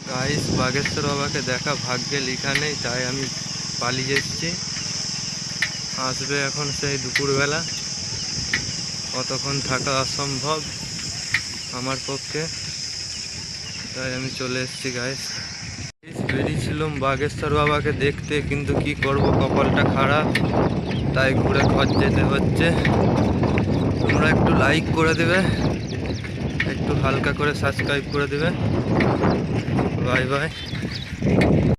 Guys, Bageshwar বাবাকে দেখা ভাগ্যে লেখা নেই, তাই আমি পালিয়ে এসেছি। আসবে এখন সেই দুপুরবেলা, কতক্ষণ থাকা অসম্ভব আমার পক্ষে, তাই আমি চলে এসেছি। গাইস, বেরিয়েছিলাম বাগেশ্বর বাবাকে দেখতে, কিন্তু কি করব, কপালটা খারাপ, তাই ঘুরে ঘর যেতে হচ্ছে। তোমরা একটু লাইক করে দেবে, একটু হালকা করে সাবস্ক্রাইব করে দেবে। Bye bye.